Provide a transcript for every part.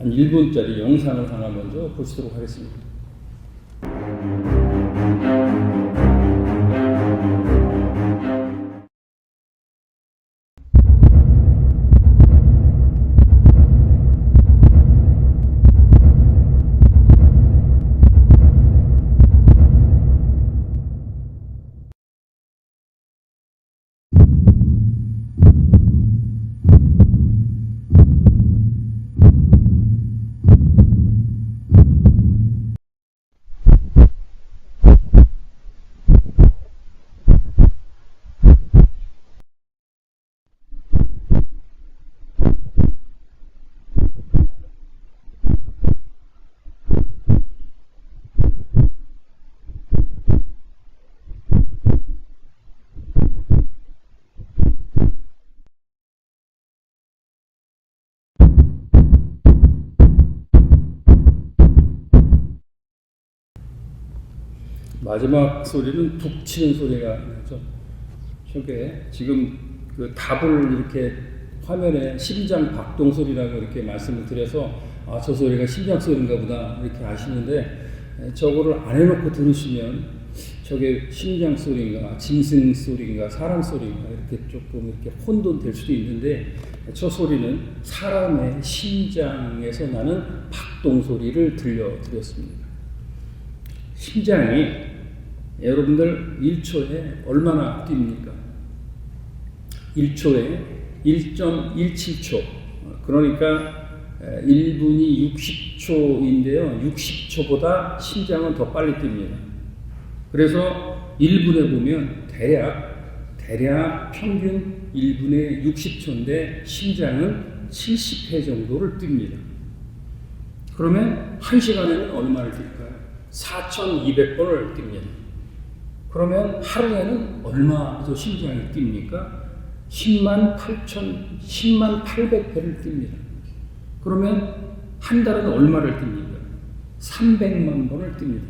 한 1분짜리 영상을 하나 먼저 보시도록 하겠습니다. 마지막 소리는 북 치는 소리가 나죠. 저게 지금 그 답을 이렇게 화면에 심장 박동 소리라고 이렇게 말씀을 드려서 저 소리가 심장 소리인가 보다 이렇게 아시는데, 저거를 안 해놓고 들으시면 저게 심장 소리인가 짐승 소리인가 사람 소리인가 이렇게 조금 이렇게 혼돈될 수도 있는데, 저 소리는 사람의 심장에서 나는 박동 소리를 들려드렸습니다. 심장이 여러분들 1초에 얼마나 뜁니까? 1초에 1.17초, 그러니까 1분이 60초인데요. 60초보다 심장은 더 빨리 뜁니다. 그래서 1분에 보면 대략 평균 1분에 60초인데 심장은 70회 정도를 뜁니다. 그러면 1시간에는 얼마를 뛸까요? 4,200번을 뜁니다. 그러면 하루에는 얼마 더 심장이 뜁니까? 10만 800회를 뜁니다. 그러면 한 달은 얼마를 뜁니까? 300만 번을 뜁니다.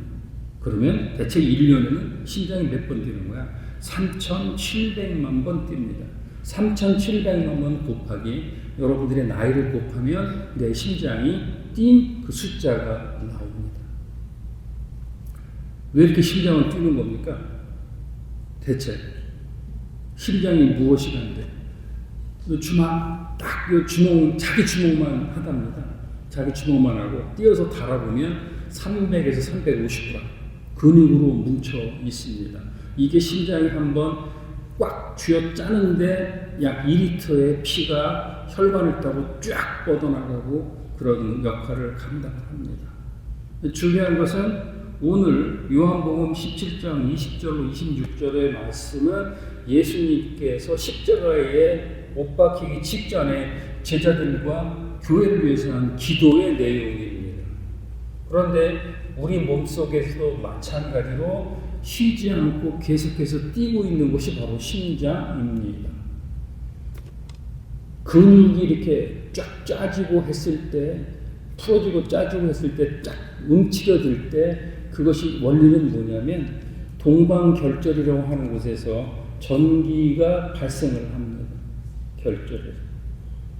그러면 대체 1년에는 심장이 몇 번 뛰는 거야? 3,700만 번 뜁니다. 3,700만 번 곱하기 여러분들의 나이를 곱하면 내 심장이 뛴 그 숫자가 나옵니다. 왜 이렇게 심장을 뛰는 겁니까? 대체 심장이 무엇이간데 자기 주먹만 하답니다. 자기 주먹만 하고 뛰어서 달아보면 300에서 350g 근육으로 뭉쳐 있습니다. 이게 심장이 한번 꽉 쥐어 짜는데 약 2리터의 피가 혈관을 타고 쫙 뻗어나가고 그런 역할을 감당합니다. 중요한 것은 오늘 요한복음 17장 20절로 26절의 말씀은 예수님께서 십자가에 못 박히기 직전에 제자들과 교회를 위해서 한 기도의 내용입니다. 그런데 우리 몸속에서도 마찬가지로 쉬지 않고 계속해서 뛰고 있는 것이 바로 심장입니다. 근육이 이렇게 쫙 짜지고 했을 때, 풀어지고 짜지고 했을 때, 쫙 움츠려들 때, 그것이 원리는 뭐냐면 동방결절이라고 하는 곳에서 전기가 발생을 합니다. 결절에서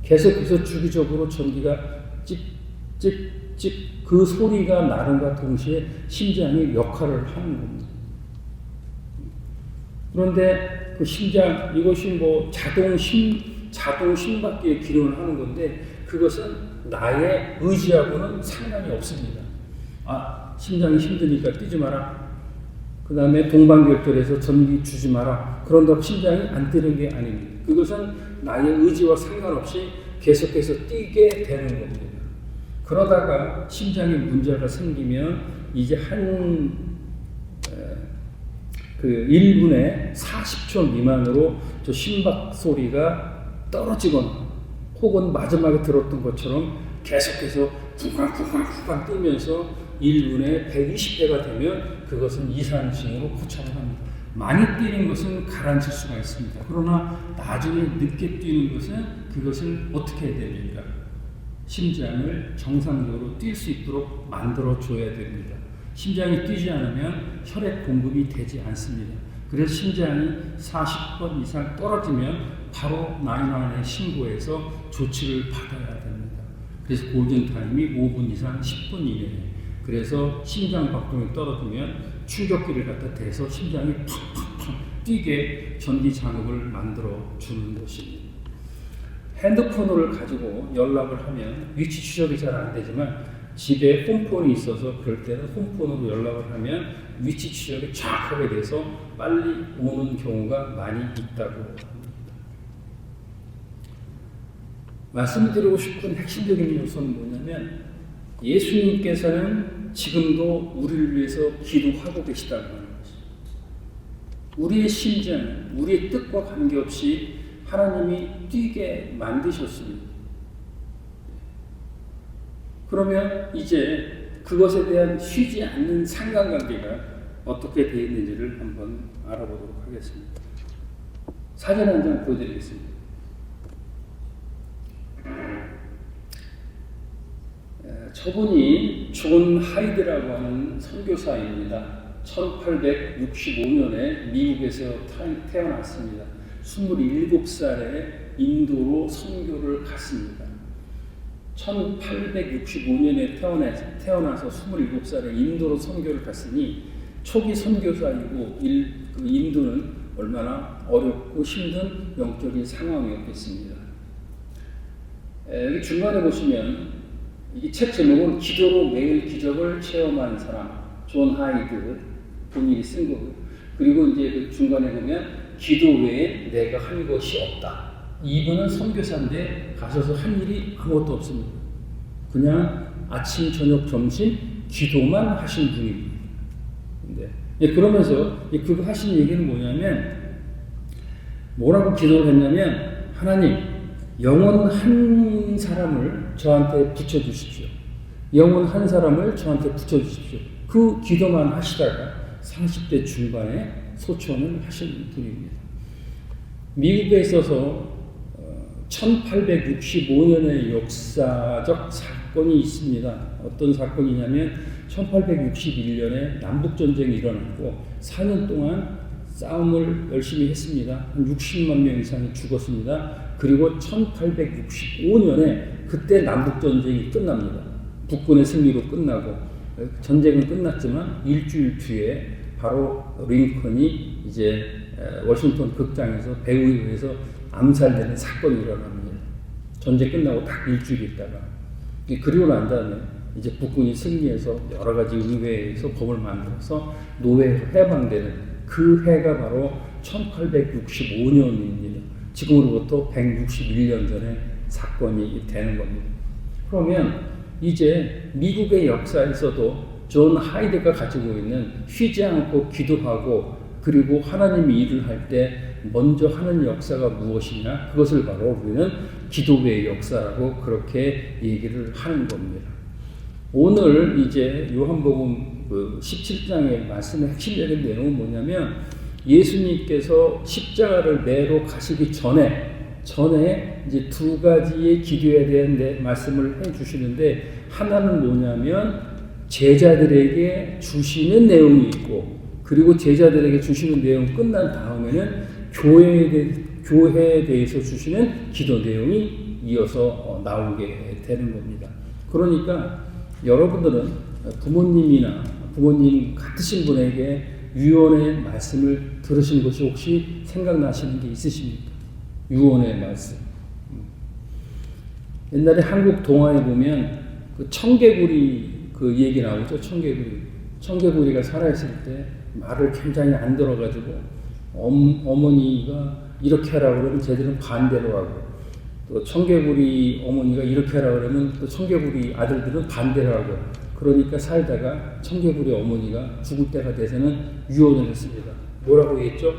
계속해서 주기적으로 전기가 찍찍찍 그 소리가 나는과 동시에 심장이 역할을 하는 겁니다. 그런데 그 심장, 이것이 뭐 자동 심박기의 기능을 하는 건데, 그것은 나의 의지하고는 상관이 없습니다. 심장이 힘드니까 뛰지 마라. 그 다음에 동방결절에서 전기 주지 마라. 그런다고 심장이 안 뛰는 게 아닙니다. 그것은 나의 의지와 상관없이 계속해서 뛰게 되는 겁니다. 그러다가 심장에 문제가 생기면 이제 그 1분에 40초 미만으로 저 심박 소리가 떨어지거나 혹은 마지막에 들었던 것처럼 계속해서 쿵쾅쿵쾅쿵쾅 뛰면서 1분에 120회가 되면 그것은 이상징으로 포착을 합니다. 많이 뛰는 것은 가라앉힐 수가 있습니다. 그러나 나중에 늦게 뛰는 것은 그것을 어떻게 해야 됩니까? 심장을 정상적으로 뛸 수 있도록 만들어 줘야 됩니다. 심장이 뛰지 않으면 혈액 공급이 되지 않습니다. 그래서 심장이 40번 이상 떨어지면 바로 911에 신고해서 조치를 받아야 됩니다. 그래서 골든타임이 5분 이상 10분 이내에. 그래서 심장 박동이 떨어지면 충격기를 갖다 대서 심장이 팍팍팍 뛰게 전기 잔혹을 만들어 주는 것입니다. 핸드폰을 가지고 연락을 하면 위치 추적이 잘 안 되지만 집에 홈폰이 있어서 그럴 때는 홈폰으로 연락을 하면 위치 추적이 정확하게 돼서 빨리 오는 경우가 많이 있다고 합니다. 말씀드리고 싶은 핵심적인 요소는 뭐냐면 예수님께서는 지금도 우리를 위해서 기도하고 계시다는 것입니다. 우리의 심장, 우리의 뜻과 관계없이 하나님이 뛰게 만드셨습니다. 그러면 이제 그것에 대한 쉬지 않는 상관관계가 어떻게 되어 있는지를 한번 알아보도록 하겠습니다. 사진 한 장 보여드리겠습니다. 저분이 존 하이드라고 하는 선교사입니다. 1865년에 미국에서 태어났습니다. 27살에 인도로 선교를 갔습니다. 1865년에 태어나서 27살에 인도로 선교를 갔으니 초기 선교사이고 인도는 얼마나 어렵고 힘든 영적인 상황이었겠습니다. 여기 중간에 보시면 이 책 제목은 기도로 매일 기적을 체험한 사람, 존 하이드 본인이 쓴 거고, 그리고 이제 그 중간에 보면 기도 외에 내가 한 것이 없다. 이분은 선교사인데 가셔서 한 일이 아무것도 없습니다. 그냥 아침, 저녁, 점심 기도만 하신 분입니다. 그러면서 그거 하신 얘기는 뭐냐면 뭐라고 기도를 했냐면 하나님 영혼 한 사람을 저한테 붙여주십시오. 영혼 한 사람을 저한테 붙여주십시오. 그 기도만 하시다가 40대 중반에 소천을 하신 분입니다. 미국에 있어서 1865년의 역사적 사건이 있습니다. 어떤 사건이냐면 1861년에 남북전쟁이 일어났고 4년 동안 싸움을 열심히 했습니다. 한 60만 명 이상이 죽었습니다. 그리고 1865년에 그때 남북전쟁이 끝납니다. 북군의 승리로 끝나고 전쟁은 끝났지만 일주일 뒤에 바로 링컨이 이제 워싱턴 극장에서 배우에 의해서 암살되는 사건이 일어납니다. 전쟁 끝나고 딱 일주일 있다가 그리고 난 다음에 이제 북군이 승리해서 여러 가지 의회에서 법을 만들어서 노예에서 해방되는 그 해가 바로 1865년입니다. 지금으로부터 161년 전에 사건이 되는 겁니다. 그러면 이제 미국의 역사에서도 존 하이드가 가지고 있는 쉬지 않고 기도하고 그리고 하나님이 일을 할 때 먼저 하는 역사가 무엇이냐, 그것을 바로 우리는 기도의 역사라고 그렇게 얘기를 하는 겁니다. 오늘 이제 요한복음 17장의 말씀의 핵심적인 내용은 뭐냐면 예수님께서 십자가를 매러 가시기 전에 이제 두 가지의 기도에 대한 말씀을 해 주시는데, 하나는 뭐냐면 제자들에게 주시는 내용이 있고, 그리고 제자들에게 주시는 내용 끝난 다음에는 교회에 대해서 주시는 기도 내용이 이어서 나오게 되는 겁니다. 그러니까 여러분들은 부모님이나 부모님 같으신 분에게 유언의 말씀을 들으신 것이 혹시 생각나시는 게 있으십니까? 유언의 말씀. 옛날에 한국 동화에 보면 그 청개구리 그 얘기 나오죠. 청개구리가 살아있을 때 말을 굉장히 안 들어가지고 어머니가 이렇게 하라고 그러면 쟤들은 반대로 하고, 또 청개구리 어머니가 이렇게 하라고 그러면 또 청개구리 아들들은 반대로 하고, 그러니까 살다가 청개구리 어머니가 죽을 때가 돼서는 유언을 했습니다. 뭐라고 했죠?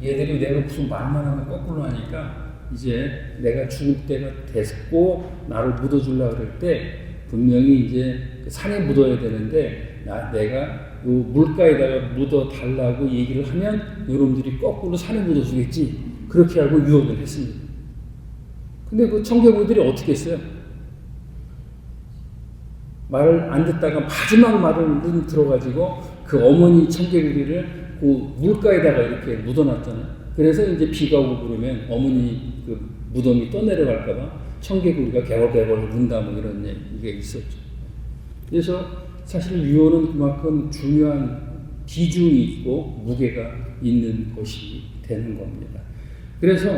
얘들이 내가 무슨 말만 하면 거꾸로 하니까 이제 내가 죽을 때가 됐고 나를 묻어주려고 그럴 때 분명히 이제 산에 묻어야 되는데 내가 요 물가에다가 묻어달라고 얘기를 하면 여러분들이 거꾸로 산에 묻어주겠지. 그렇게 하고 유언을 했습니다. 근데 그 청개구리들이 어떻게 했어요? 말을 안 듣다가 마지막 말을 들어가지고 그 어머니 청개구리를 그 물가에다가 이렇게 묻어놨잖아요. 그래서 이제 비가 오고 그러면 어머니 그 무덤이 떠내려갈까봐 청개구리가 개걸개걸 운다 뭐 이런 얘기가 있었죠. 그래서 사실 유언은 그만큼 중요한 비중이 있고 무게가 있는 것이 되는 겁니다. 그래서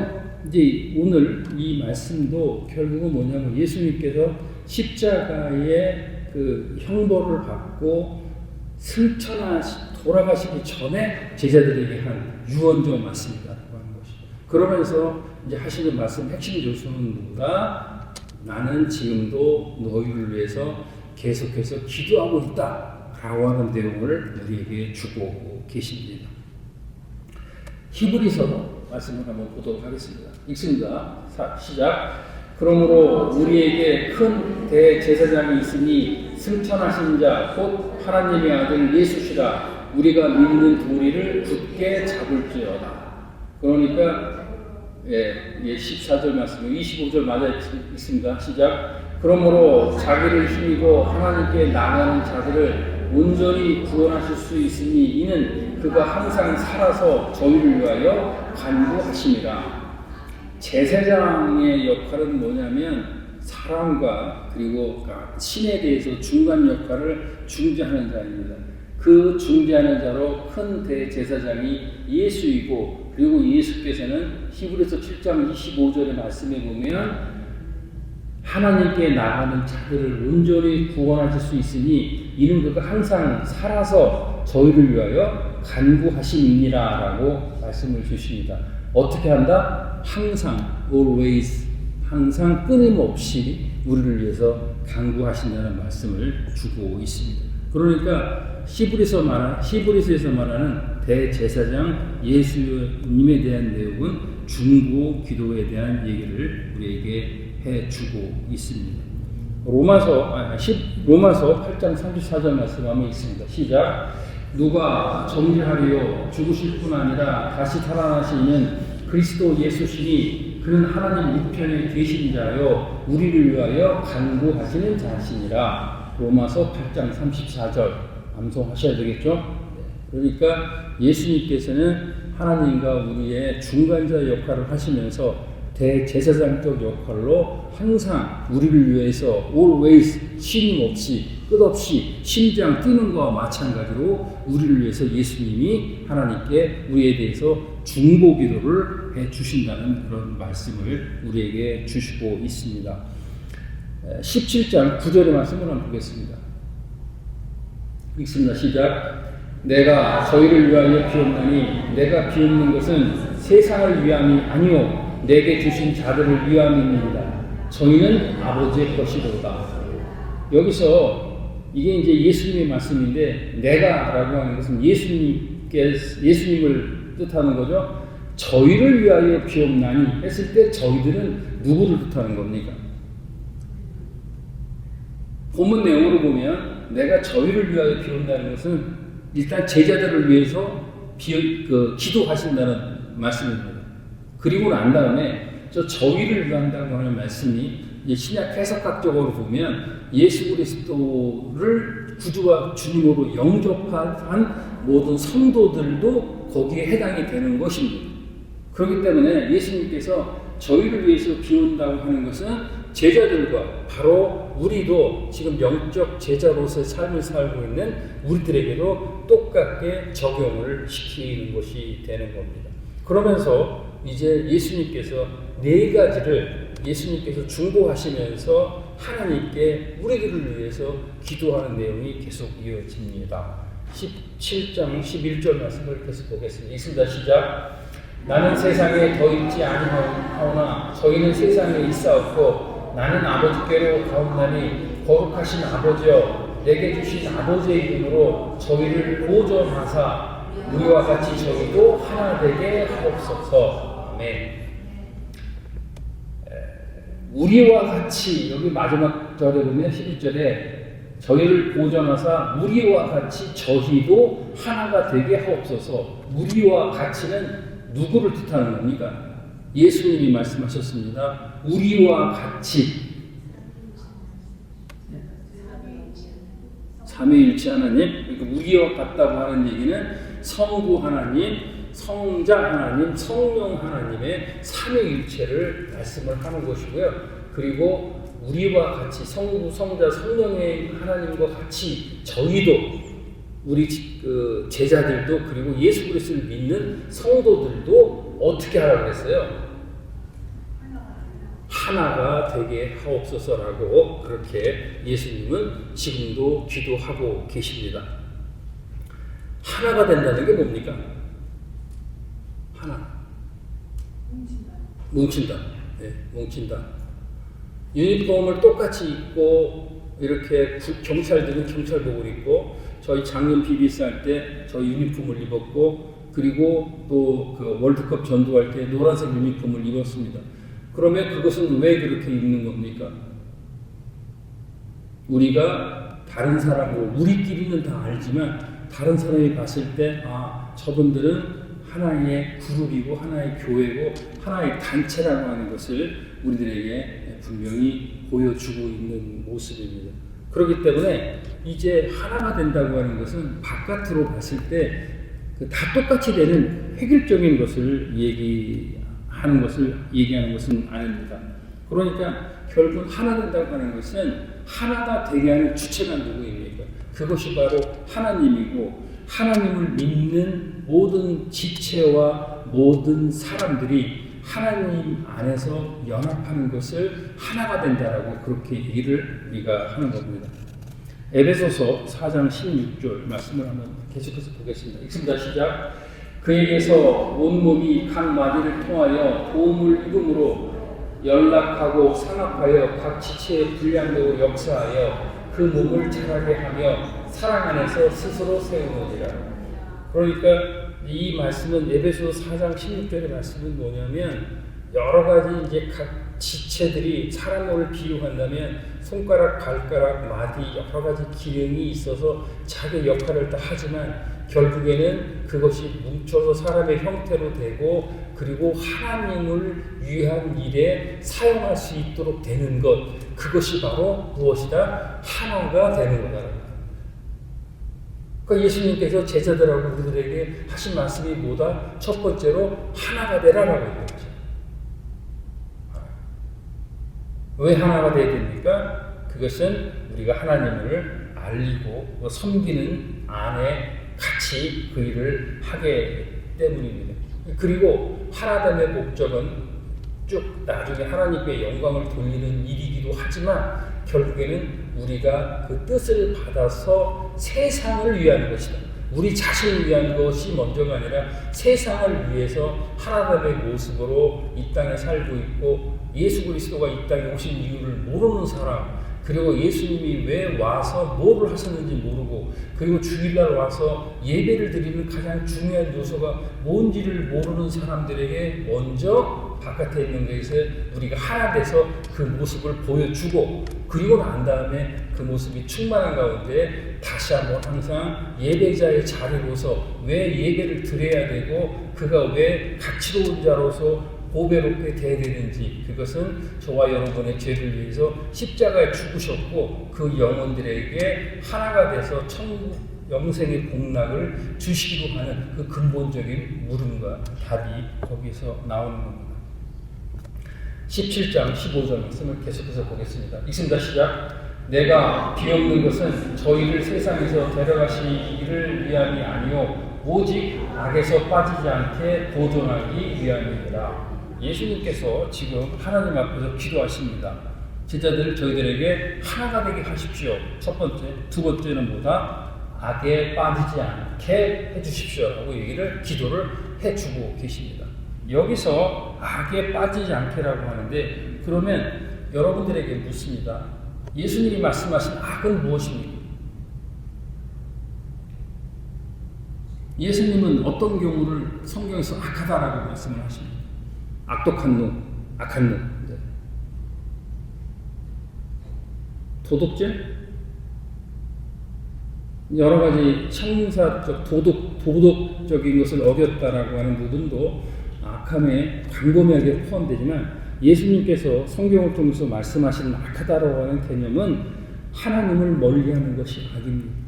이제 오늘 이 말씀도 결국은 뭐냐면 예수님께서 십자가의 그 형벌을 받고 돌아가시기 전에 제자들에게 한 유언적 말씀이다라고 하는 것이. 그러면서 이제 하시는 말씀 핵심 요소는 뭐다? 나는 지금도 너희를 위해서 계속해서 기도하고 있다라고 하는 내용을 우리에게 주고 계십니다. 히브리서 말씀을 한번 보도록 하겠습니다. 읽습니다. 시작. 그러므로 우리에게 큰 대제사장이 있으니 승천하신 자 곧 하나님의 아들 예수시라. 우리가 믿는 도리를 굳게 잡을지어다. 그러니까 14절 말씀, 25절 맞아 있습니다. 시작. 그러므로 자기를 힘입어 하나님께 나가는 자들을 온전히 구원하실 수 있으니 이는 그가 항상 살아서 저희를 위하여 간구하심이라. 제사장의 역할은 뭐냐면 사람과 그리고 신에 대해서 중간 역할을 중재하는 자입니다. 그 중재하는 자로 큰 대제사장이 예수이고, 그리고 예수께서는 히브리서 7장 25절의 말씀에 보면 하나님께 나가는 자들을 온전히 구원하실 수 있으니 이는 그가 항상 살아서 저희를 위하여 간구하심이니라 라고 말씀을 주십니다. 어떻게 한다? 항상, always, 항상 끊임없이 우리를 위해서 간구하신다는 말씀을 주고 있습니다. 그러니까 히브리서에서 말하는 대제사장 예수님에 대한 내용은 중보 기도에 대한 얘기를 우리에게 해주고 있습니다. 로마서 8장 34절 말씀 한번 있습니다. 시작. 누가 정죄하리요 죽으실 뿐 아니라 다시 살아나시는 그리스도 예수시니 그는 하나님 우편에 계신 자요 우리를 위하여 간구하시는 자시니라. 로마서 8장 34절 암송하셔야 되겠죠? 그러니까 예수님께서는 하나님과 우리의 중간자 역할을 하시면서 대제사장적 역할로 항상 우리를 위해서 always 쉼없이 끝없이 심장 뛰는 것과 마찬가지로 우리를 위해서 예수님이 하나님께 우리에 대해서 중보 기도를 해 주신다는 그런 말씀을 우리에게 주시고 있습니다. 17장 9절의 말씀을 한번 보겠습니다. 읽습니다. 시작. 내가 저희를 위하여 비옵나니 내가 비옵는 것은 세상을 위함이 아니오 내게 주신 자들을 위함입니다. 저희는 아버지의 것이로다. 여기서 이게 이제 예수님의 말씀인데 내가라고 하는 것은 예수님을 뜻하는 거죠. 저희를 위하여 비옵나니 했을 때 저희들은 누구를 뜻하는 겁니까? 본문 내용으로 보면 내가 저희를 위하여 비온다는 것은 일단 제자들을 위해서 기도하신다는 말씀입니다. 그리고 난 다음에 저희를 위한다고 하는 말씀이 이제 신약 해석학적으로 보면 예수 그리스도를 구주와 주님으로 영접한 모든 성도들도 거기에 해당이 되는 것입니다. 그렇기 때문에 예수님께서 저희를 위해서 비운다고 하는 것은 제자들과 바로 우리도 지금 영적 제자로서의 삶을 살고 있는 우리들에게도 똑같게 적용을 시키는 것이 되는 겁니다. 그러면서 이제 예수님께서 네 가지를 예수님께서 중보하시면서 하나님께 우리들을 위해서 기도하는 내용이 계속 이어집니다. 17장 11절 말씀을 계속 보겠습니다. 읽습니다. 시작. 나는 세상에 더 있지 아니하오나 저희는 세상에 있사옵고 나는 아버지께로 가옵나니 거룩하신 아버지여 내게 주신 아버지의 이름으로 저희를 보존하사 우리와 같이 저희도 하나 되게 하옵소서. 아멘. 우리와 같이 여기 마지막 절에 보면 11절에 저희를 보존하사 우리와 같이 저희도 하나가 되게 하옵소서. 우리와 같이는 누구를 뜻하는 겁니까? 예수님이 말씀하셨습니다. 우리와 같이 삼위일체 하나님, 그러니까 우리와 같다고 하는 얘기는 성부 하나님, 성자 하나님, 성령 하나님의 삼위일체를 말씀을 하는 것이고요. 그리고 우리와 같이 성부, 성자, 성령의 하나님과 같이 저희도 우리 그 제자들도 그리고 예수 그리스도를 믿는 성도들도 어떻게 하라고 그랬어요? 하나가 되게 하옵소서라고 그렇게 예수님은 지금도 기도하고 계십니다. 하나가 된다는 게 뭡니까? 하나. 뭉친다. 네, 뭉친다. 유니폼을 똑같이 입고 이렇게 경찰들은 경찰복을 입고 저희 작년 BBS 할 때 저희 유니폼을 입었고 그리고 또 그 월드컵 전도할 때 노란색 유니폼을 입었습니다. 그러면 그것은 왜 그렇게 입는 겁니까? 우리가 다른 사람으로 우리끼리는 다 알지만 다른 사람이 봤을 때 저분들은 하나의 그룹이고 하나의 교회고 하나의 단체라고 하는 것을 우리들에게 분명히 보여주고 있는 모습입니다. 그렇기 때문에 이제 하나가 된다고 하는 것은 바깥으로 봤을 때 다 똑같이 되는 획일적인 것을 얘기하는 것은 아닙니다. 그러니까 결국 하나 된다고 하는 것은 하나가 되게 하는 주체가 누구입니까? 그것이 바로 하나님이고 하나님을 믿는 모든 지체와 모든 사람들이 하나님 안에서 연합하는 것을 하나가 된다라고 그렇게 얘기를 우리가 하는 겁니다. 에베소서 4장 16절 말씀을 한번 계속해서 보겠습니다. 읽습니다. 시작. 그에게서 온몸이 각 마디를 통하여 도움을 입음으로 연락하고 상합하여 각 지체의 분량대로 역사하여 그 몸을 자라게 하며 사랑 안에서 스스로 세우느니라. 그러니까 이 말씀은 에베소 4장 16절의 말씀은 뭐냐면 여러 가지 이제 각 지체들이 사람을 비유한다면 손가락, 발가락, 마디 여러 가지 기능이 있어서 자기 역할을 다 하지만 결국에는 그것이 뭉쳐서 사람의 형태로 되고 그리고 하나님을 위한 일에 사용할 수 있도록 되는 것 그것이 바로 무엇이다? 하나가 되는 거다. 그러니까 예수님께서 제자들하고 우리들에게 하신 말씀이 뭐다? 첫 번째로 하나가 되라라고 얘기한 거죠. 왜 하나가 되어야 됩니까? 그것은 우리가 하나님을 알리고 섬기는 안에 같이 그 일을 하게 때문입니다. 그리고 하나됨의 목적은 쭉 나중에 하나님께 영광을 돌리는 일이기도 하지만 결국에는 우리가 그 뜻을 받아서 세상을 위한 것이다. 우리 자신을 위한 것이 먼저가 아니라 세상을 위해서 하나님의 모습으로 이 땅에 살고 있고 예수 그리스도가 이 땅에 오신 이유를 모르는 사람 그리고 예수님이 왜 와서 뭐를 하셨는지 모르고 그리고 주일날 와서 예배를 드리는 가장 중요한 요소가 뭔지를 모르는 사람들에게 먼저 바깥에 있는 것에 우리가 하나 돼서 그 모습을 보여주고 그리고 난 다음에 그 모습이 충만한 가운데 다시 한번 항상 예배자의 자리로서 왜 예배를 드려야 되고 그가 왜 가치로운 자로서 보배롭게 돼야 되는지 그것은 저와 여러분의 죄를 위해서 십자가에 죽으셨고 그 영혼들에게 하나가 돼서 천국 영생의 복락을 주시기로 하는 그 근본적인 물음과 답이 거기서 나오는 겁니다. 17장 15절 말씀을 계속해서 보겠습니다. 읽습니다. 시작. 내가 비옵는 것은 저희를 세상에서 데려가시기를 위함이 아니요 오직 악에서 빠지지 않게 보존하기 위함이니라. 예수님께서 지금 하나님 앞에서 기도하십니다. 제자들 저희들에게 하나가 되게 하십시오. 첫 번째, 두 번째는 뭐다? 악에 빠지지 않게 해주십시오 라고 기도를 해주고 계십니다. 여기서 악에 빠지지 않게라고 하는데 그러면 여러분들에게 묻습니다. 예수님이 말씀하신 악은 무엇입니까? 예수님은 어떤 경우를 성경에서 악하다라고 말씀을 하십니까? 악독한 놈, 악한 놈. 네. 도덕죄? 여러 가지 형사적, 도덕적인 것을 어겼다라고 하는 부분도 악함에 광범위하게 포함되지만 예수님께서 성경을 통해서 말씀하시는 악하다라고 하는 개념은 하나님을 멀리하는 것이 악입니다.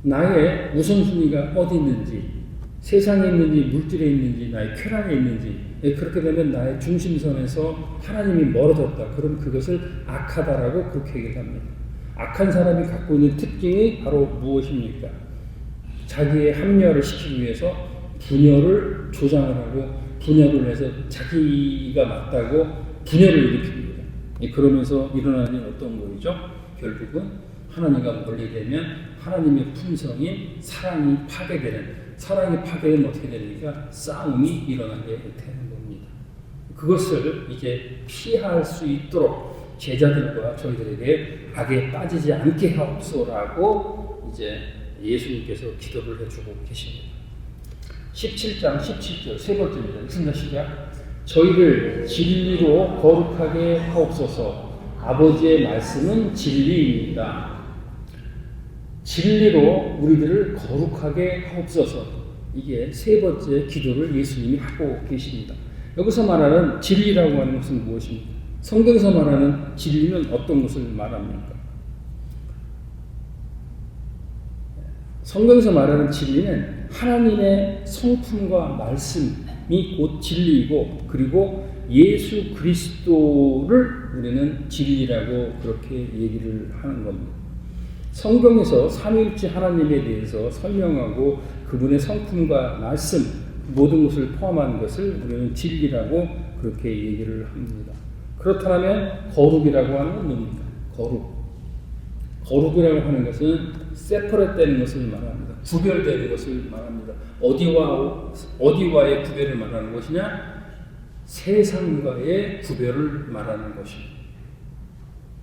나의 우선순위가 어디 있는지 세상에 있는지 물질에 있는지 나의 쾌락에 있는지 그렇게 되면 나의 중심선에서 하나님이 멀어졌다. 그럼 그것을 악하다라고 그렇게 얘기를 합니다. 악한 사람이 갖고 있는 특징이 바로 무엇입니까? 자기의 합리화를 시키기 위해서 분열을 조장을 하고 분열을 해서 자기가 맞다고 분열을 일으킵니다. 그러면서 일어나는 어떤 거죠? 결국은 하나님과 멀리 되면 하나님의 품성인 사랑이 파괴되는, 사랑이 파괴되면 어떻게 됩니까? 싸움이 일어나게 되는 겁니다. 그것을 이제 피할 수 있도록 제자들과 저희들에게 악에 빠지지 않게 하옵소라고 이제 예수님께서 기도를 해주고 계십니다. 17장 17절 세 번째입니다. 읽습니다. 시작. 저희를 진리로 거룩하게 하옵소서. 아버지의 말씀은 진리입니다. 진리로 우리들을 거룩하게 하옵소서. 이게 세 번째 기도를 예수님이 하고 계십니다. 여기서 말하는 진리라고 하는 것은 무엇입니까? 성경에서 말하는 진리는 어떤 것을 말합니까? 성경에서 말하는 진리는 하나님의 성품과 말씀이 곧 진리이고, 그리고 예수 그리스도를 우리는 진리라고 그렇게 얘기를 하는 겁니다. 성경에서 삼위일체 하나님에 대해서 설명하고 그분의 성품과 말씀 모든 것을 포함한 것을 우리는 진리라고 그렇게 얘기를 합니다. 그렇다면 거룩이라고 하는 건 뭡니까? 거룩이라고 하는 것은 세퍼레트되는 것을 말합니다. 구별되는 것을 말합니다. 어디와의 구별을 말하는 것이냐? 세상과의 구별을 말하는 것입니다.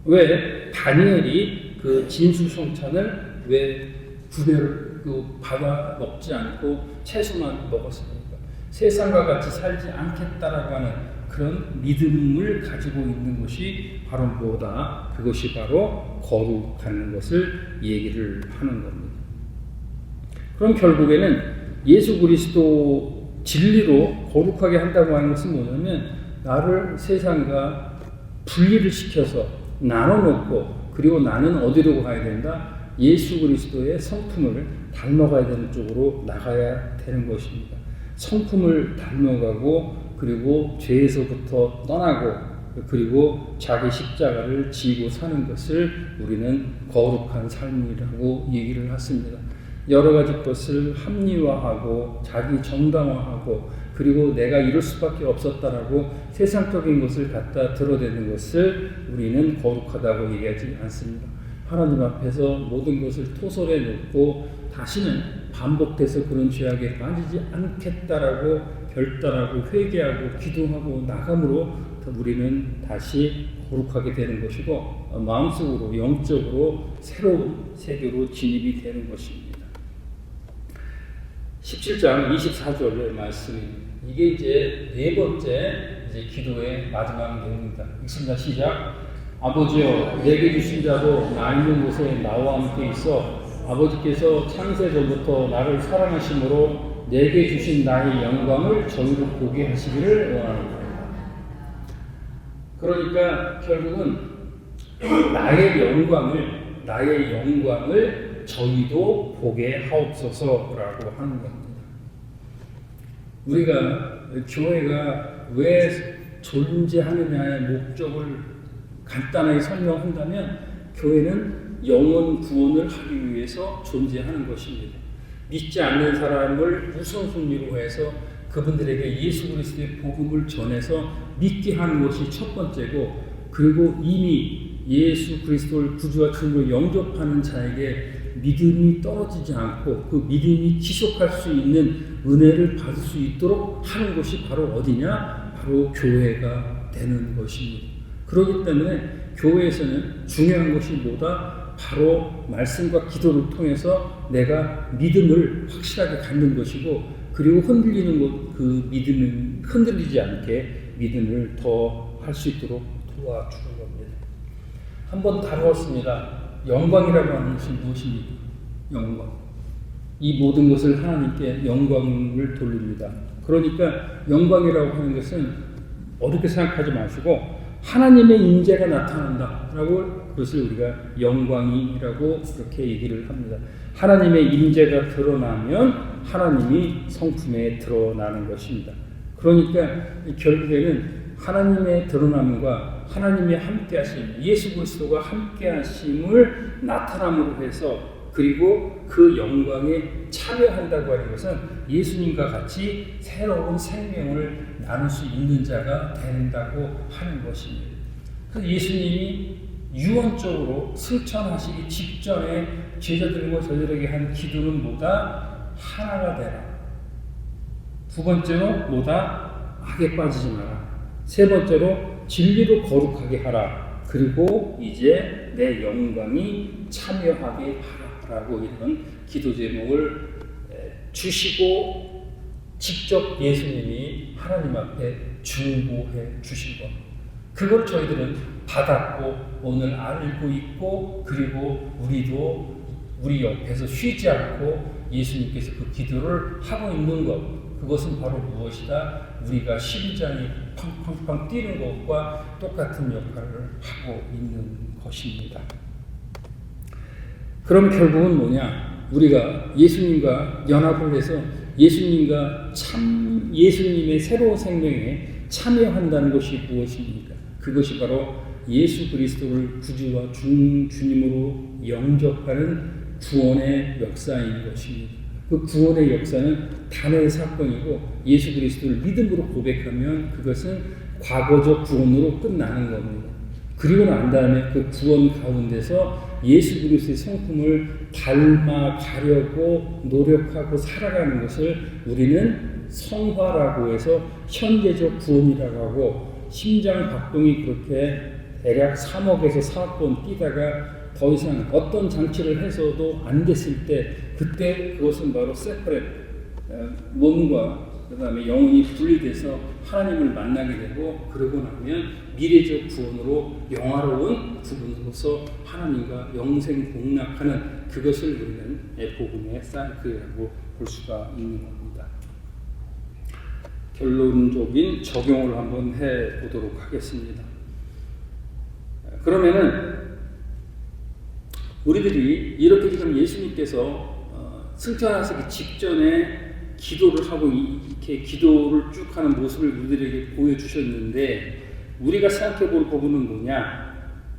왜 다니엘이 그 진수성찬을 왜 구별을 받아 먹지 않고 채소만 먹었습니까? 세상과 같이 살지 않겠다라고 하는 그런 믿음을 가지고 있는 것이 바로 뭐다? 그것이 바로 거룩한 것을 얘기를 하는 겁니다. 그럼 결국에는 예수 그리스도 진리로 거룩하게 한다고 하는 것은 뭐냐면 나를 세상과 분리를 시켜서 나눠놓고 그리고 나는 어디로 가야 된다? 예수 그리스도의 성품을 닮아가야 되는 쪽으로 나가야 되는 것입니다. 성품을 닮아가고 그리고 죄에서부터 떠나고 그리고 자기 십자가를 지고 사는 것을 우리는 거룩한 삶이라고 얘기를 했습니다. 여러 가지 것을 합리화하고 자기 정당화하고 그리고 내가 이럴 수밖에 없었다라고 세상적인 것을 갖다 드러내는 것을 우리는 거룩하다고 얘기하지 않습니다. 하나님 앞에서 모든 것을 토설해 놓고 다시는 반복돼서 그런 죄악에 빠지지 않겠다라고 결단하고 회개하고 기도하고 나감으로 우리는 다시 거룩하게 되는 것이고 마음속으로 영적으로 새로운 세계로 진입이 되는 것입니다. 17장 24절의 말씀입니다. 이게 이제 네 번째 이제 기도의 마지막 내용입니다. 읽습니다. 시작. 아버지여 내게 주신 자도 나 있는 곳에 나와 함께 있어 아버지께서 창세 전부터 나를 사랑하심으로 내게 주신 나의 영광을 저희로 보게 하시기를 원합니다. 그러니까 결국은 나의 영광을 저희도 보게 하옵소서라고 하는 겁니다. 우리가 교회가 왜 존재하느냐의 목적을 간단하게 설명한다면 교회는 영혼 구원을 하기 위해서 존재하는 것입니다. 믿지 않는 사람을 우선순위로 해서 그분들에게 예수 그리스도의 복음을 전해서 믿게 하는 것이 첫 번째고, 그리고 이미 예수 그리스도를 구주와 주로 영접하는 자에게 믿음이 떨어지지 않고 그 믿음이 지속할 수 있는 은혜를 받을 수 있도록 하는 것이 바로 어디냐? 바로 교회가 되는 것입니다. 그렇기 때문에 교회에서는 중요한 것이 뭐다? 바로 말씀과 기도를 통해서 내가 믿음을 확실하게 갖는 것이고, 그리고 흔들리는 것, 그 믿음은 흔들리지 않게 믿음을 더 할 수 있도록 도와주는 겁니다. 한번 다루었습니다. 영광이라고 하는 것이 무엇입니까? 영광. 이 모든 것을 하나님께 영광을 돌립니다. 그러니까 영광이라고 하는 것은 어렵게 생각하지 마시고 하나님의 임재가 나타난다라고 그것을 우리가 영광이라고 그렇게 얘기를 합니다. 하나님의 임재가 드러나면 하나님이 성품에 드러나는 것입니다. 그러니까 결국에는 하나님의 드러남과 하나님의 함께하심, 예수 그리스도가 함께하심을 나타남으로 해서 그리고 그 영광에 참여한다고 하는 것은 예수님과 같이 새로운 생명을 나눌 수 있는 자가 된다고 하는 것입니다. 그래서 예수님이 유언적으로 승천하시기 직전에 제자들과 저들에게 한 기도는 뭐다? 하나가 되라. 두 번째로 뭐다? 악에 빠지지 마라. 세 번째로 진리로 거룩하게 하라. 그리고 이제 내 영광이 참여하게 하라라고 이런 기도 제목을 주시고 직접 예수님이 하나님 앞에 중보해 주신 것. 그걸 저희들은 받았고 오늘 알고 있고 그리고 우리도 우리 옆에서 쉬지 않고 예수님께서 그 기도를 하고 있는 것. 그것은 바로 무엇이다? 우리가 심장이 팡팡팡 뛰는 것과 똑같은 역할을 하고 있는 것입니다. 그럼 결국은 뭐냐? 우리가 예수님과 연합을 해서 예수님의 새로운 생명에 참여한다는 것이 무엇입니까? 그것이 바로 예수 그리스도를 구주와 주님으로 영접하는 구원의 역사인 것입니다. 그 구원의 역사는 단의 사건이고 예수 그리스도를 믿음으로 고백하면 그것은 과거적 구원으로 끝나는 겁니다. 그리고 난 다음에 그 구원 가운데서 예수 그리스도의 성품을 닮아가려고 노력하고 살아가는 것을 우리는 성화라고 해서 현재적 구원이라고 하고 심장 박동이 그렇게 대략 3억에서 4억 뛰다가 더 이상 어떤 장치를 해서도 안 됐을 때 그때 그것은 바로 세퍼레 몸과 그 다음에 영혼이 분리돼서 하나님을 만나게 되고 그러고 나면 미래적 구원으로 영화로운 구원으로서 하나님과 영생 공락하는 그것을 우리는 복음의 사이클이라고 볼 수가 있는 겁니다. 결론적인 적용을 한번 해보도록 하겠습니다. 그러면은 우리들이 이렇게 지금 예수님께서 승천하시기 직전에 기도를 하고 이렇게 기도를 쭉 하는 모습을 우리들에게 보여주셨는데 우리가 생각해 볼 부분은 뭐냐?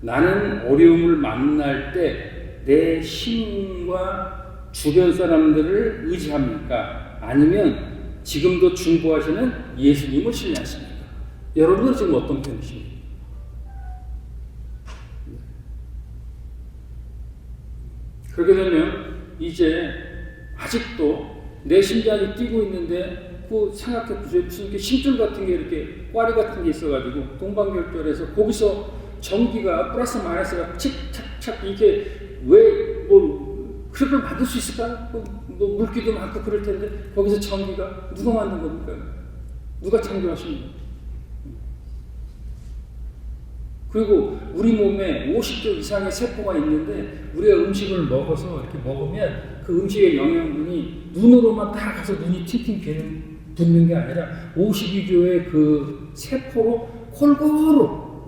나는 어려움을 만날 때 내 힘과 주변 사람들을 의지합니까? 아니면 지금도 중보하시는 예수님을 신뢰하십니까? 여러분은 지금 어떤 편이십니까? 그렇게 되면 이제 아직도 내 심장이 뛰고 있는데 그 생각해 보세요. 무슨 이렇게 심줄 같은 게 이렇게 꽈리 같은 게 있어가지고 동방결절에서 거기서 전기가 플러스 마이너스가 칙착착 이게 왜 뭐 그걸 만들 수 있을까? 뭐 물기도 많고 그럴 텐데 거기서 전기가 누가 만든 겁니까? 누가 창조하신 겁니까? 그리고 우리 몸에 50조 이상의 세포가 있는데 우리가 음식을 먹어서 이렇게 먹으면 그 음식의 영양분이 눈으로만 다 가서 눈이 팅팅 붓는 게 아니라 52조의 그 세포로 골고루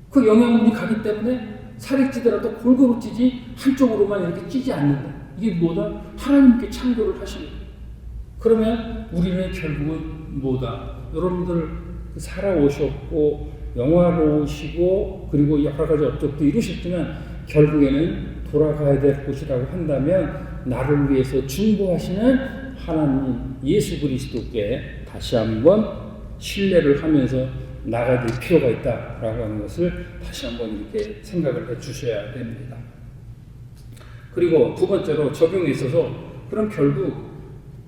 그 영양분이 가기 때문에 살이 찌더라도 골고루 찌지 한쪽으로만 이렇게 찌지 않는다. 이게 뭐다? 하나님께 창조를 하시는 거예요. 그러면 우리는 결국은 뭐다? 여러분들 살아오셨고 영화로우시고 그리고 여러 가지 업적도 이루셨지만 결국에는 돌아가야 될 곳이라고 한다면 나를 위해서 중보하시는 하나님 예수 그리스도께 다시 한번 신뢰를 하면서 나가야 될 필요가 있다라고 하는 것을 다시 한번 이렇게 생각을 해 주셔야 됩니다. 그리고 두 번째로 적용에 있어서 그럼 결국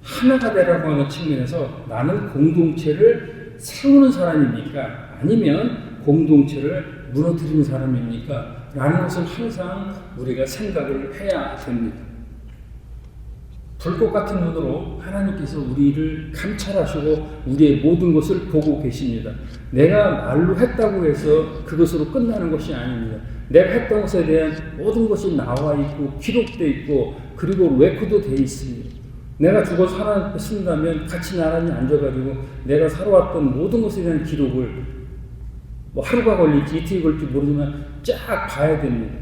하나가 되라고 하는 측면에서 나는 공동체를 세우는 사람입니까? 아니면 공동체를 무너뜨리는 사람입니까? 라는 것을 항상 우리가 생각을 해야 됩니다. 불꽃 같은 눈으로 하나님께서 우리를 감찰하시고 우리의 모든 것을 보고 계십니다. 내가 말로 했다고 해서 그것으로 끝나는 것이 아닙니다. 내가 했던 것에 대한 모든 것이 나와 있고 기록되어 있고 그리고 레코드되어 있습니다. 내가 죽어서 하나님 앞에 쓴다면 같이 나란히 앉아가지고 내가 살아왔던 모든 것에 대한 기록을 뭐 하루가 걸릴지 이틀이 걸릴지 모르지만 쫙 봐야 됩니다.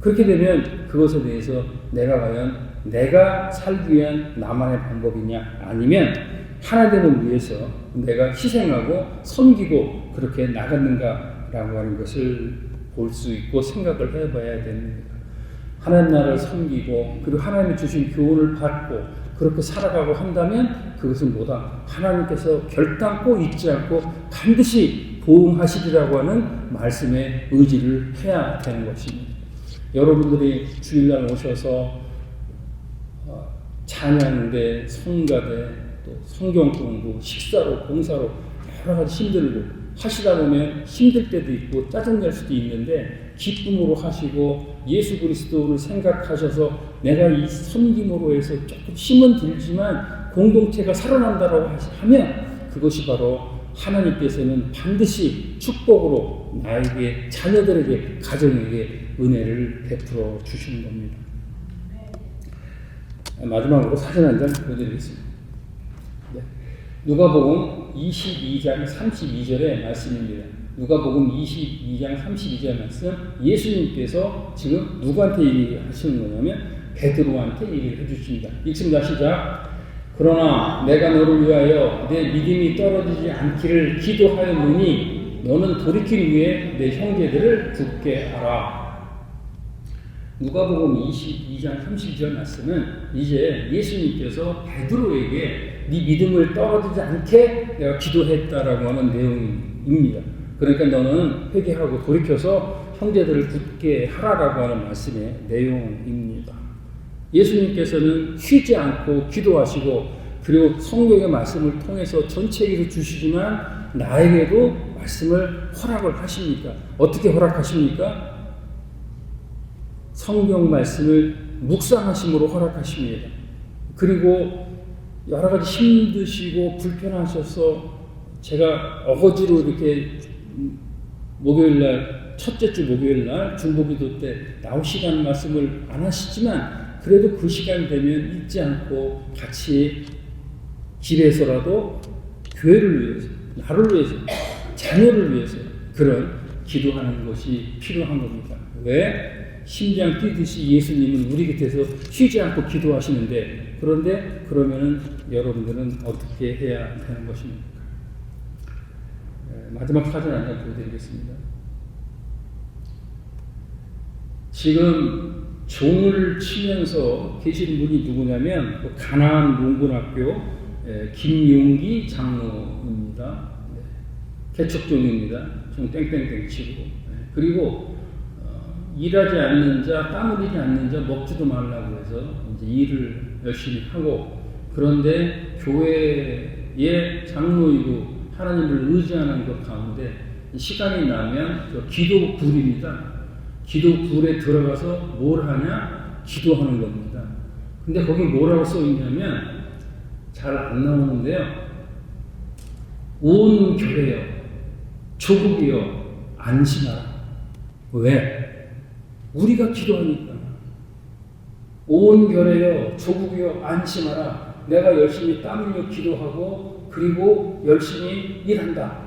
그렇게 되면 그것에 대해서 내가 과연 내가 살기 위한 나만의 방법이냐 아니면 하나님을 위해서 내가 희생하고 섬기고 그렇게 나갔는가라고 하는 것을 볼 수 있고 생각을 해봐야 됩니다. 하나님 나라를 섬기고 그리고 하나님이 주신 교훈을 받고 그렇게 살아가고 한다면 그것은 뭐다? 하나님께서 결단코 잊지 않고 반드시 보응하시리라고 하는 말씀에 의지를 해야 되는 것입니다. 여러분들이 주일날 오셔서 찬양대, 성가대, 또 성경 공부, 식사로, 봉사로 여러 가지 힘들고 하시다 보면 힘들 때도 있고 짜증날 수도 있는데 기쁨으로 하시고 예수 그리스도를 생각하셔서 내가 이 섬김으로 해서 조금 힘은 들지만 공동체가 살아난다라고 하면 그것이 바로 하나님께서는 반드시 축복으로 나에게, 자녀들에게, 가정에게 은혜를 베풀어 주시는 겁니다. 마지막으로 사진 한 장 보여드리겠습니다. 네. 누가복음 22장 32절의 말씀입니다. 누가복음 22장 32절 말씀, 예수님께서 지금 누구한테 얘기하시는 거냐면 베드로한테 얘기를 해주십니다. 읽습니다. 시작. 그러나 내가 너를 위하여 내 믿음이 떨어지지 않기를 기도하였느니 너는 돌이키기 위해 내 형제들을 굳게 하라. 누가복음 22장 32절 말씀은 이제 예수님께서 베드로에게 네 믿음을 떨어지지 않게 내가 기도했다라고 하는 내용입니다. 그러니까 너는 회개하고 돌이켜서 형제들을 굳게 하라라고 하는 말씀의 내용입니다. 예수님께서는 쉬지 않고 기도하시고 그리고 성경의 말씀을 통해서 전체에게도 주시지만 나에게도 말씀을 허락을 하십니까? 어떻게 허락하십니까? 성경 말씀을 묵상하심으로 허락하십니다. 그리고 여러 가지 힘드시고 불편하셔서 제가 어거지로 이렇게 목요일날, 첫째 주 목요일날 중보기도 때 나오시라는 말씀을 안 하시지만 그래도 그 시간 되면 잊지 않고 같이 집에서라도 교회를 위해서, 나를 위해서, 자녀를 위해서 그런 기도하는 것이 필요한 겁니다. 왜? 심장 뛰듯이 예수님은 우리 곁에서 쉬지 않고 기도하시는데 그런데 그러면은 여러분들은 어떻게 해야 되는 것입니까? 마지막 사진 한 장 보여드리겠습니다. 지금 종을 치면서 계신 분이 누구냐면 가나안 농군학교 김용기 장로입니다. 개척종입니다. 종 땡땡땡 치고 그리고 일하지 않는 자, 땀 흘리지 않는 자 먹지도 말라고 해서 이제 일을 열심히 하고 그런데 교회의 장로이고 하나님을 의지하는 것 가운데 시간이 나면 기도 굴입니다. 기도 굴에 들어가서 뭘 하냐? 기도하는 겁니다. 근데 거기 뭐라고 써 있냐면 잘 안 나오는데요. 온 교회여, 조국이여, 안심하라. 왜? 우리가 기도하니까. 온 교회여, 조국이여, 안심하라. 내가 열심히 땀 흘려 기도하고 그리고 열심히 일한다.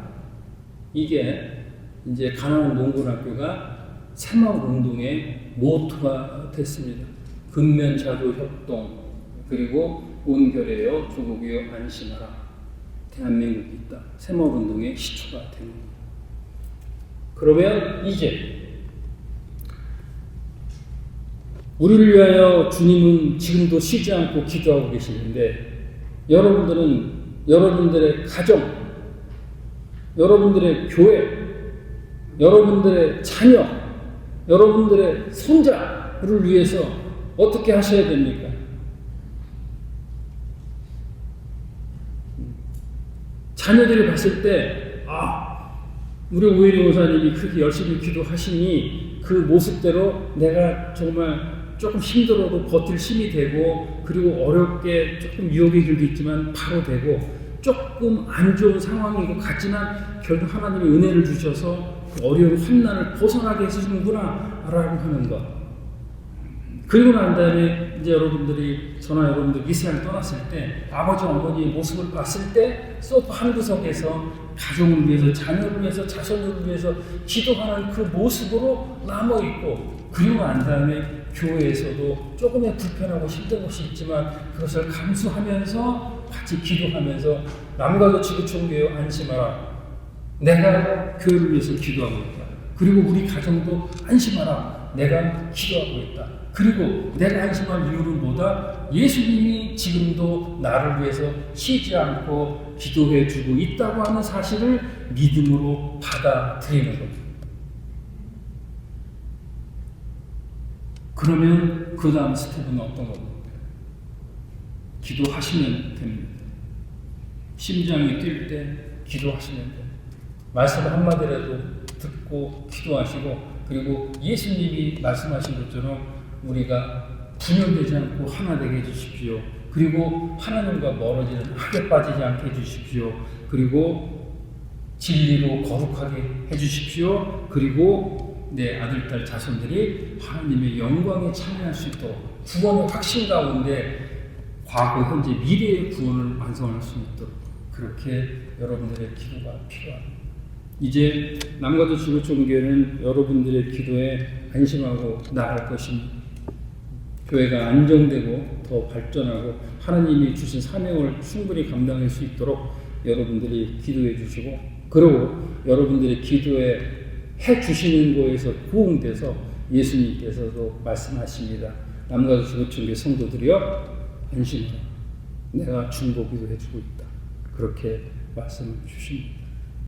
이게 이제 가나안 농군학교가 새마을 운동의 모토가 됐습니다. 근면자도 협동 그리고 온 교회여, 조국이여, 안심하라. 대한민국이 있다. 새마을 운동의 시초가 되는 겁니다. 그러면 이제 우리를 위하여 주님은 지금도 쉬지 않고 기도하고 계시는데 여러분들은 여러분들의 가정, 여러분들의 교회, 여러분들의 자녀, 여러분들의 손자를 위해서 어떻게 하셔야 됩니까? 자녀들이 봤을 때 우리 오일희 목사님이 그렇게 열심히 기도하시니 그 모습대로 내가 정말 조금 힘들어도 버틸 힘이 되고 그리고 어렵게 조금 유혹의 길도 있지만 바로 되고 조금 안 좋은 상황인 것 같지만 결국 하나님의 은혜를 주셔서 그 어려운 환난을 벗어나게 해주시는구나 라고 하는 것. 그리고 난 다음에 이제 여러분들이 저나 여러분들 이스라엘 떠났을 때 아버지 어머니의 모습을 봤을 때 소파 한 구석에서 가정을 위해서 자녀를 위해서 자손을 위해서 기도하는 그 모습으로 남아 있고 그리고 난 다음에 교회에서도 조금의 불편하고 힘든 것이 있지만 그것을 감수하면서 같이 기도하면서 남과도 지구촌교회 안심하라. 내가 교회를 위해서 기도하고 있다. 그리고 우리 가정도 안심하라. 내가 기도하고 있다. 그리고 내가 안심할 이유는 뭐다? 예수님이 지금도 나를 위해서 쉬지 않고 기도해 주고 있다고 하는 사실을 믿음으로 받아들이는 겁니다. 그러면 그 다음 스텝은 어떤 겁니까? 기도하시면 됩니다. 심장이 뛸 때 기도하시면 돼요. 말씀 한마디라도 듣고 기도하시고 그리고 예수님이 말씀하신 것처럼 우리가 분열되지 않고 하나 되게 해주십시오. 그리고 하나님과 멀어지는 악에 빠지지 않게 해주십시오. 그리고 진리로 거룩하게 해주십시오. 그리고 내 아들, 딸, 자손들이 하나님의 영광에 참여할 수 있도록 구원의 확신 가운데 과거, 현재, 미래의 구원을 완성할 수 있도록 그렇게 여러분들의 기도가 필요합니다. 이제 남가도 지구촌교회는 여러분들의 기도에 안심하고 나아갈 것입니다. 교회가 안정되고 더 발전하고 하나님이 주신 사명을 충분히 감당할 수 있도록 여러분들이 기도해 주시고 그리고 여러분들의 기도에 해 주시는 거에서 부응돼서 예수님께서도 말씀하십니다. 남가도 지구촌교회 성도들이여 안심하라. 내가 중보기도 해주고 있다. 그렇게 말씀을 주십니다.